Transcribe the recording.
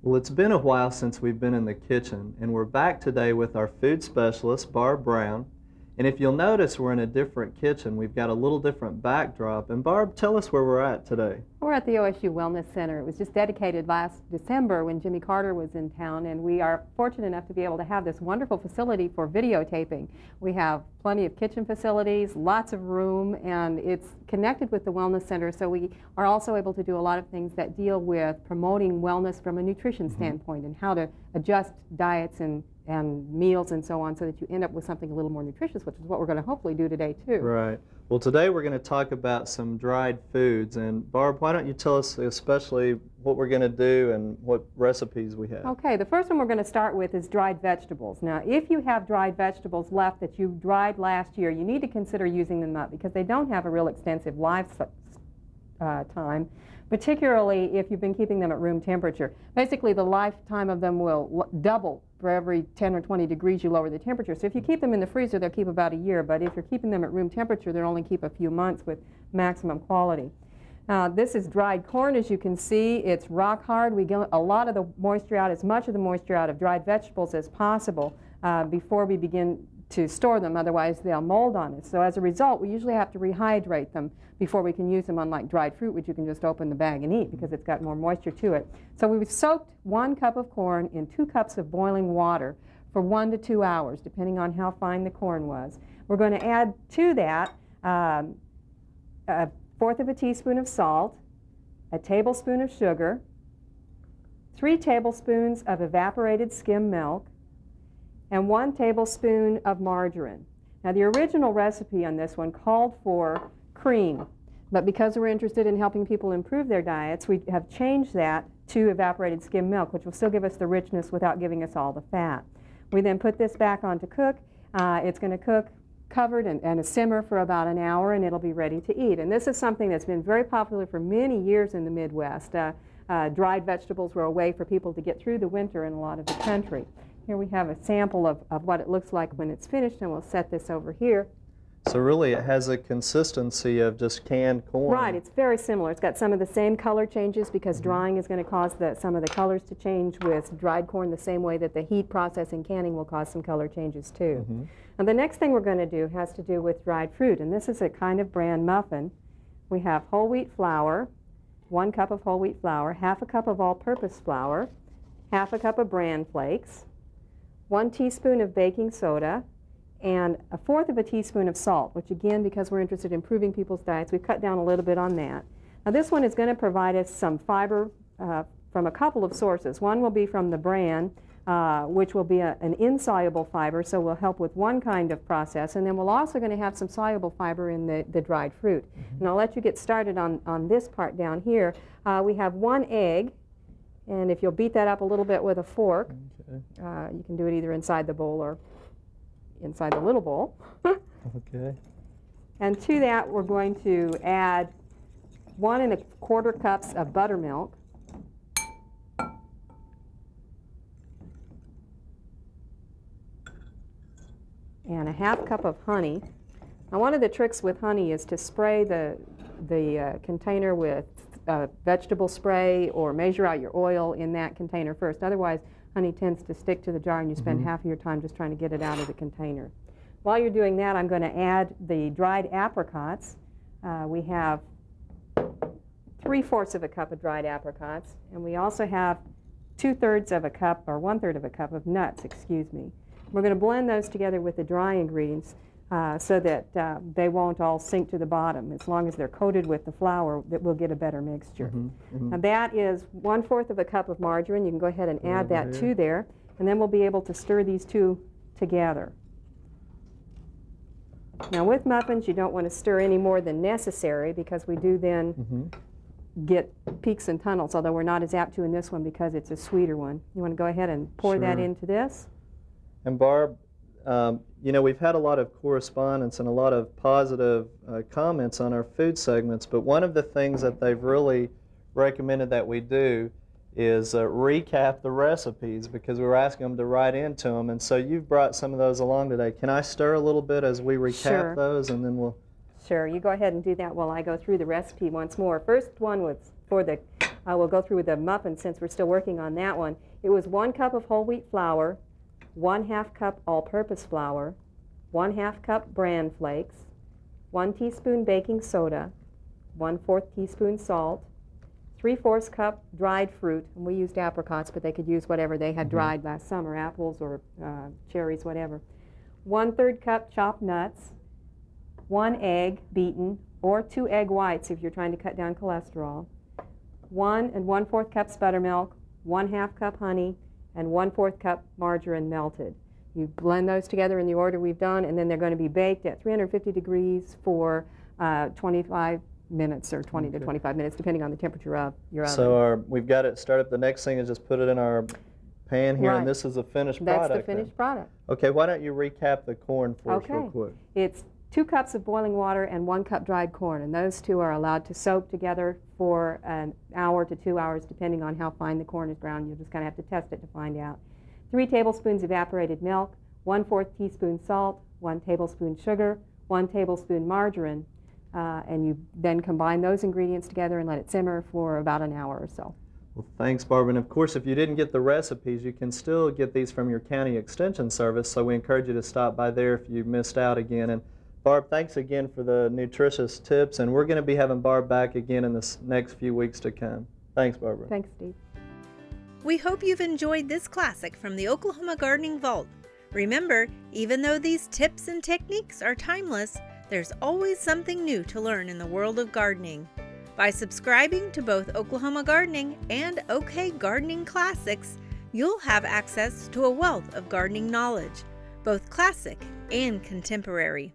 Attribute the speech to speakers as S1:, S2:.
S1: Well, it's been a while since we've been in the kitchen, and we're back today with our food specialist, Barb Brown. And if you'll notice, we're in a different kitchen. We've got a little different backdrop. And Barb, tell us where we're at today.
S2: We're at the OSU Wellness Center. It was just dedicated last December when Jimmy Carter was in town, and we are fortunate enough to be able to have this wonderful facility for videotaping. We have plenty of kitchen facilities, lots of room, and it's connected with the Wellness Center, so we are also able to do a lot of things that deal with promoting wellness from a nutrition standpoint and how to adjust diets and meals and so on so that you end up with something a little more nutritious, which is what we're going to hopefully do today too.
S1: Right. Well, today we're going to talk about some dried foods. And Barb, why don't you tell us especially what we're going to do and what recipes we have?
S2: Okay, the first one we're going to start with is dried vegetables. Now, if you have dried vegetables left that you dried last year, you need to consider using them up because they don't have a real extensive lifetime, particularly if you've been keeping them at room temperature. Basically, the lifetime of them will double for every 10 or 20 degrees you lower the temperature. So if you keep them in the freezer, they'll keep about a year, but if you're keeping them at room temperature, they'll only keep a few months with maximum quality. This is dried corn, as you can see. It's rock hard. We get a lot of the moisture out, as much of the moisture out of dried vegetables as possible before we begin to store them, otherwise they'll mold on us. So as a result, we usually have to rehydrate them before we can use them, unlike dried fruit, which you can just open the bag and eat because it's got more moisture to it. So we've soaked 1 cup of corn in 2 cups of boiling water for 1 to 2 hours, depending on how fine the corn was. We're going to add to that a 1/4 of a teaspoon of salt, a tablespoon of sugar, 3 tablespoons of evaporated skim milk, and 1 tablespoon of margarine. Now, the original recipe on this one called for cream, but because we're interested in helping people improve their diets, we have changed that to evaporated skim milk, which will still give us the richness without giving us all the fat. We then put this back on to cook. It's going to cook covered and simmer for about an hour, and it'll be ready to eat. And this is something that's been very popular for many years in the Midwest. Dried vegetables were a way for people to get through the winter in a lot of the country. Here we have a sample of what it looks like when it's finished, and we'll set this over here.
S1: So really it has a consistency of just canned corn.
S2: Right, it's very similar. It's got some of the same color changes because drying is going to cause some of the colors to change with dried corn the same way that the heat process in canning will cause some color changes too. And the next thing we're going to do has to do with dried fruit, and this is a kind of bran muffin. We have whole wheat flour, 1 cup of whole wheat flour, 1/2 cup of all-purpose flour, 1/2 cup of bran flakes, 1 teaspoon of baking soda, and 1/4 of a teaspoon of salt, which again, because we're interested in improving people's diets, we've cut down a little bit on that. Now this one is going to provide us some fiber from a couple of sources. One will be from the bran, which will be an insoluble fiber, so will help with one kind of process, and then we're also going to have some soluble fiber in the dried fruit. And I'll let you get started on this part down here. We have 1 egg, and if you'll beat that up a little bit with a fork, you can do it either inside the bowl or inside the little bowl.
S1: Okay.
S2: And to that we're going to add 1 1/4 cups of buttermilk, and 1/2 cup of honey. Now one of the tricks with honey is to spray the container with vegetable spray or measure out your oil in that container first. Otherwise, honey tends to stick to the jar and you spend half of your time just trying to get it out of the container. While you're doing that, I'm going to add the dried apricots. We have 3/4 of a cup of dried apricots, and we also have 2/3 of a cup, or 1/3 of a cup of nuts, excuse me. We're going to blend those together with the dry ingredients so that they won't all sink to the bottom. As long as they're coated with the flour, that we'll get a better mixture. Now that is 1/4 of a cup of margarine. You can go ahead and add that to there, and then we'll be able to stir these two together. Now with muffins, you don't want to stir any more than necessary because we do then get peaks and tunnels, although we're not as apt to in this one because it's a sweeter one. You want to go ahead and pour that into this?
S1: And Barb, you know, we've had a lot of correspondence and a lot of positive comments on our food segments, but one of the things that they've really recommended that we do is recap the recipes because we were asking them to write into them, and so you've brought some of those along today. Can I stir a little bit as we recap those, and then we'll...
S2: Sure, you go ahead and do that while I go through the recipe once more. First one was for the, we'll go through with the muffins since we're still working on that one. It was 1 cup of whole wheat flour, 1/2 cup all-purpose flour, 1/2 cup bran flakes, 1 teaspoon baking soda, 1/4 teaspoon salt, 3/4 cup dried fruit, and we used apricots, but they could use whatever they had dried last summer, apples or cherries, whatever. 1/3 cup chopped nuts, 1 egg beaten, or 2 egg whites if you're trying to cut down cholesterol, 1 1/4 cups buttermilk, 1/2 cup honey, and 1/4 cup margarine melted. You blend those together in the order we've done, and then they're going to be baked at 350 degrees for 25 minutes or 20 to 25 minutes, depending on the temperature of your oven.
S1: So we've got it started up. The next thing is just put it in our pan here,
S2: Right.
S1: and this is a finished product.
S2: That's the finished product.
S1: Okay, why don't you recap the corn for us real
S2: Okay.
S1: quick?
S2: It's 2 cups of boiling water and 1 cup dried corn, and those two are allowed to soak together for an hour to 2 hours, depending on how fine the corn is browned. You'll just kind of have to test it to find out. 3 tablespoons evaporated milk, 1/4 teaspoon salt, 1 tablespoon sugar, 1 tablespoon margarine, and you then combine those ingredients together and let it simmer for about an hour or so.
S1: Well, thanks, Barbara. And of course, if you didn't get the recipes, you can still get these from your county extension service, so we encourage you to stop by there if you missed out again. And Barb, thanks again for the nutritious tips, and we're going to be having Barb back again in the next few weeks to come. Thanks, Barbara.
S2: Thanks, Steve.
S3: We hope you've enjoyed this classic from the Oklahoma Gardening Vault. Remember, even though these tips and techniques are timeless, there's always something new to learn in the world of gardening. By subscribing to both Oklahoma Gardening and OK Gardening Classics, you'll have access to a wealth of gardening knowledge, both classic and contemporary.